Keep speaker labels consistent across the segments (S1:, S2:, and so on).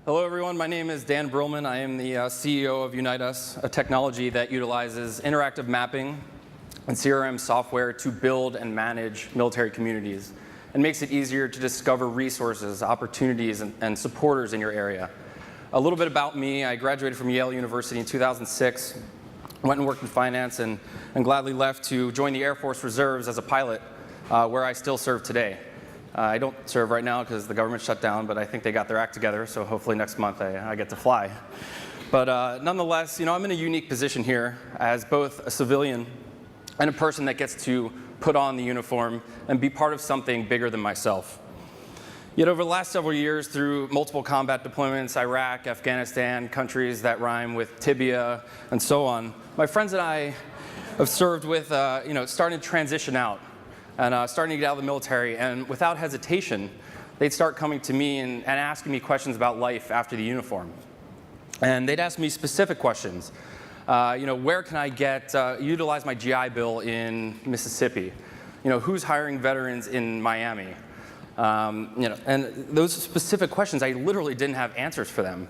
S1: Hello, everyone. My name is Dan Brillman. I am the CEO of Unite Us, a technology that utilizes interactive mapping and CRM software to build and manage military communities and makes it easier to discover resources, opportunities, and supporters in your area. A little bit about me. I graduated from Yale University in 2006, went and worked in finance, and gladly left to join the Air Force Reserves as a pilot, where I still serve today. I don't serve right now because the government shut down, but I think they got their act together, so hopefully next month I get to fly. But nonetheless, I'm in a unique position here as both a civilian and a person that gets to put on the uniform and be part of something bigger than myself. Yet over the last several years, through multiple combat deployments, Iraq, Afghanistan, countries that rhyme with tibia, and so on, my friends and I have served with, starting to transition out. And starting to get out of the military, and without hesitation, they'd start coming to me and asking me questions about life after the uniform. And they'd ask me specific questions. Where can I utilize my GI Bill in Mississippi? Who's hiring veterans in Miami? And those specific questions, I literally didn't have answers for them.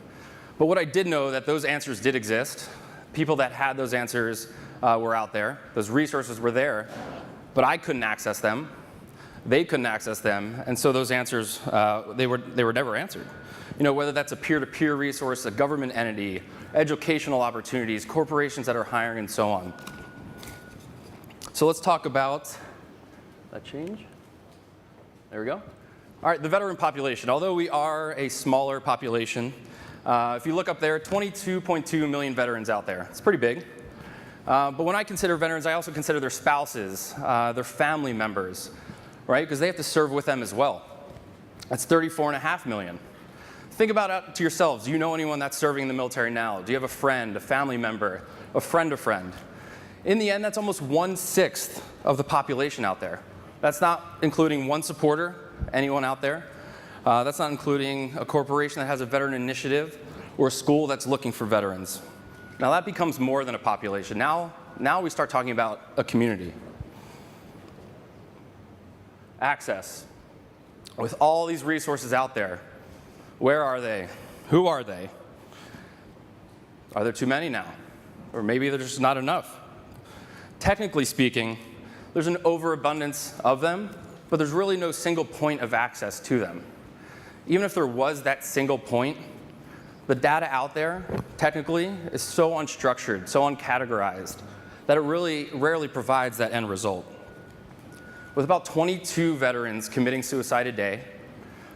S1: But what I did know that those answers did exist. People that had those answers were out there. Those resources were there. But I couldn't access them, they couldn't access them, and so those answers, they were never answered. Whether that's a peer-to-peer resource, a government entity, educational opportunities, corporations that are hiring, and so on. So let's talk about that change. There we go. All right, the veteran population. Although we are a smaller population, if you look up there, 22.2 million veterans out there. It's pretty big. But when I consider veterans, I also consider their spouses, their family members, right? Because they have to serve with them as well. That's 34.5 million. Think about it to yourselves. Do you know anyone that's serving in the military now? Do you have a friend, a family member, a friend of a friend? In the end, that's almost 1/6 of the population out there. That's not including one supporter, anyone out there. That's not including a corporation that has a veteran initiative or a school that's looking for veterans. Now that becomes more than a population. Now we start talking about a community. Access. With all these resources out there, where are they? Who are they? Are there too many now? Or maybe there's just not enough. Technically speaking, there's an overabundance of them, but there's really no single point of access to them. Even if there was that single point, the data out there, technically, is so unstructured, so uncategorized, that it really rarely provides that end result. With about 22 veterans committing suicide a day,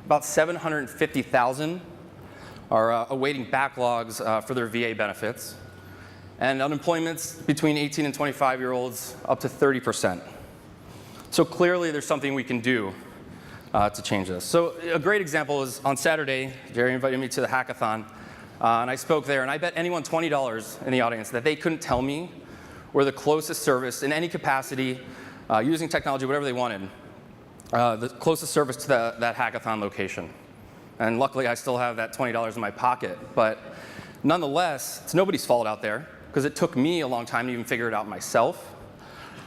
S1: about 750,000 are awaiting backlogs for their VA benefits, and unemployment's between 18 and 25-year-olds up to 30%. So clearly, there's something we can do to change this. So a great example is on Saturday, Jerry invited me to the hackathon, and I spoke there, and I bet anyone $20 in the audience that they couldn't tell me where the closest service in any capacity, using technology, whatever they wanted, the closest service to that hackathon location. And luckily, I still have that $20 in my pocket. But nonetheless, it's nobody's fault out there, because it took me a long time to even figure it out myself.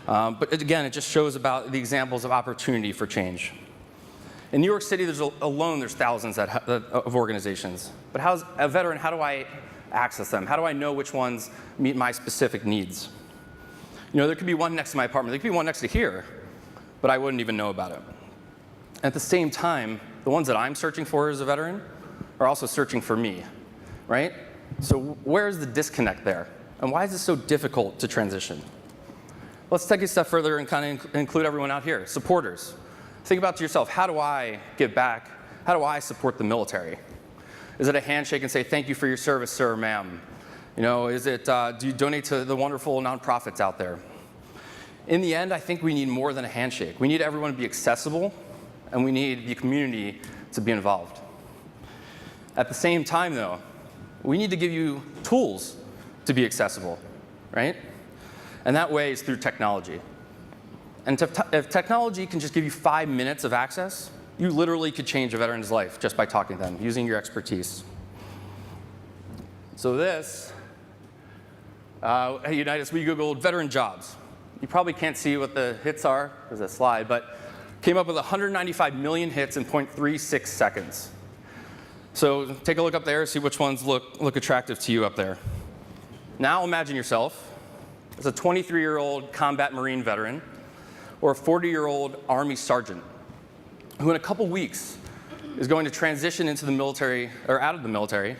S1: But again, it just shows about the examples of opportunity for change. In New York City, alone, there's thousands of organizations. But as a veteran, how do I access them? How do I know which ones meet my specific needs? There could be one next to my apartment. There could be one next to here, but I wouldn't even know about it. At the same time, the ones that I'm searching for as a veteran are also searching for me, right? So where's the disconnect there? And why is it so difficult to transition? Let's take it a step further and kind of include everyone out here, supporters. Think about to yourself, how do I give back? How do I support the military? Is it a handshake and say, thank you for your service, sir, ma'am? Is it, do you donate to the wonderful nonprofits out there? In the end, I think we need more than a handshake. We need everyone to be accessible, and we need the community to be involved. At the same time, though, we need to give you tools to be accessible, right? And that way is through technology. And if technology can just give you 5 minutes of access, you literally could change a veteran's life just by talking to them, using your expertise. So this, at Unite Us, we Googled veteran jobs. You probably can't see what the hits are, there's a slide, but came up with 195 million hits in 0.36 seconds. So take a look up there, see which ones look attractive to you up there. Now imagine yourself as a 23-year-old combat Marine veteran or a 40-year-old Army sergeant who in a couple weeks is going to transition into the military, or out of the military,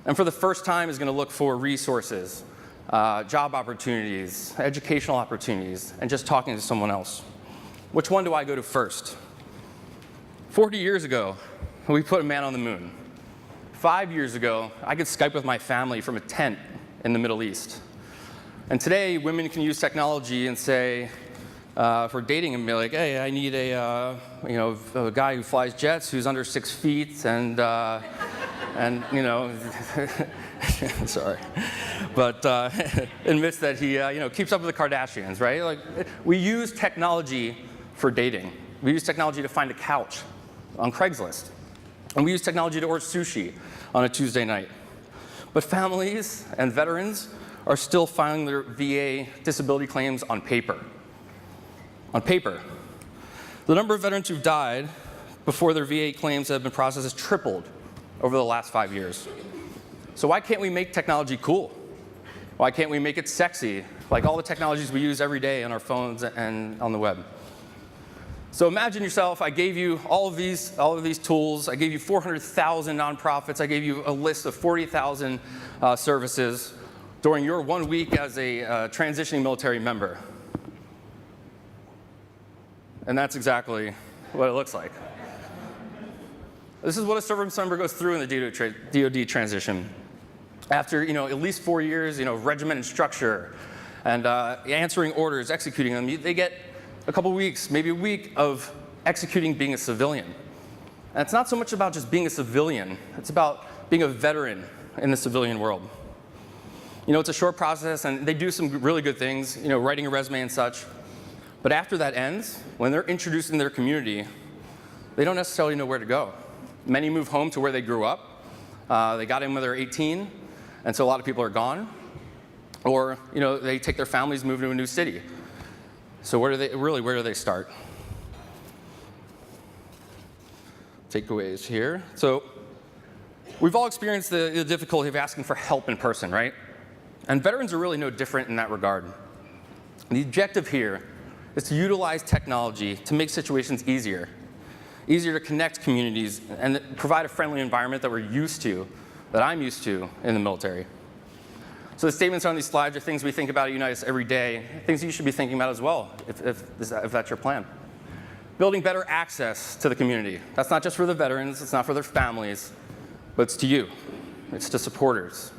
S1: and for the first time is going to look for resources, job opportunities, educational opportunities, and just talking to someone else. Which one do I go to first? 40 years ago, we put a man on the moon. 5 years ago, I could Skype with my family from a tent in the Middle East. And today, women can use technology and say, for dating, and be like, hey, I need a guy who flies jets, who's under 6 feet, and sorry, but admits that he keeps up with the Kardashians, right? Like, we use technology for dating. We use technology to find a couch on Craigslist, and we use technology to order sushi on a Tuesday night. But families and veterans are still filing their VA disability claims on paper. On paper. The number of veterans who've died before their VA claims have been processed has tripled over the last 5 years. So why can't we make technology cool? Why can't we make it sexy, like all the technologies we use every day on our phones and on the web? So imagine yourself, I gave you all of these tools, I gave you 400,000 nonprofits, I gave you a list of 40,000 services during your 1 week as a transitioning military member. And that's exactly what it looks like. This is what a service member goes through in the DoD transition. After at least 4 years, regimented structure, and answering orders, executing them, they get a couple weeks, maybe a week of executing being a civilian. And it's not so much about just being a civilian, it's about being a veteran in the civilian world. It's a short process, and they do some really good things, writing a resume and such. But after that ends, when they're introduced in their community, they don't necessarily know where to go. Many move home to where they grew up. They got in when they were 18, and so a lot of people are gone. Or, they take their families, move to a new city. So where do they start? Takeaways here. So we've all experienced the difficulty of asking for help in person, right? And veterans are really no different in that regard. The objective here is to utilize technology to make situations easier to connect communities and provide a friendly environment that I'm used to in the military. So the statements on these slides are things we think about at Unitas every day, things you should be thinking about as well, if that's your plan. Building better access to the community. That's not just for the veterans, it's not for their families, but it's to you, it's to supporters.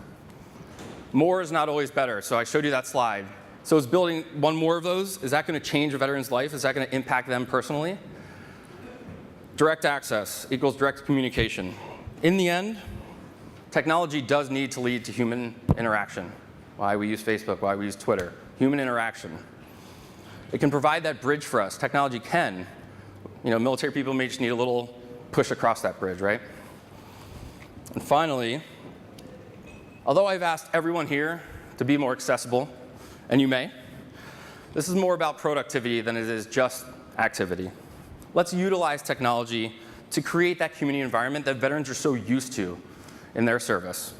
S1: More is not always better, so I showed you that slide. So is building one more of those, is that going to change a veteran's life? Is that going to impact them personally? Direct access equals direct communication. In the end, technology does need to lead to human interaction. Why we use Facebook, why we use Twitter. Human interaction. It can provide that bridge for us. Technology can. Military people may just need a little push across that bridge, right? And finally, although I've asked everyone here to be more accessible, and you may, this is more about productivity than it is just activity. Let's utilize technology to create that community environment that veterans are so used to in their service.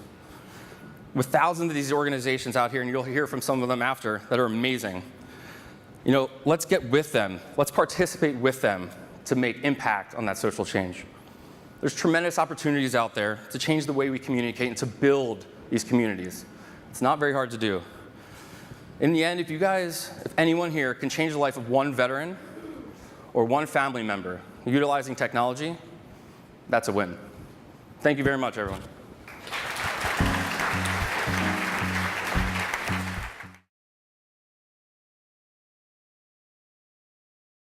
S1: With thousands of these organizations out here, and you'll hear from some of them after, that are amazing. Let's get with them. Let's participate with them to make impact on that social change. There's tremendous opportunities out there to change the way we communicate and to build these communities. It's not very hard to do. In the end, if anyone here can change the life of one veteran or one family member utilizing technology, that's a win. Thank you very much, everyone.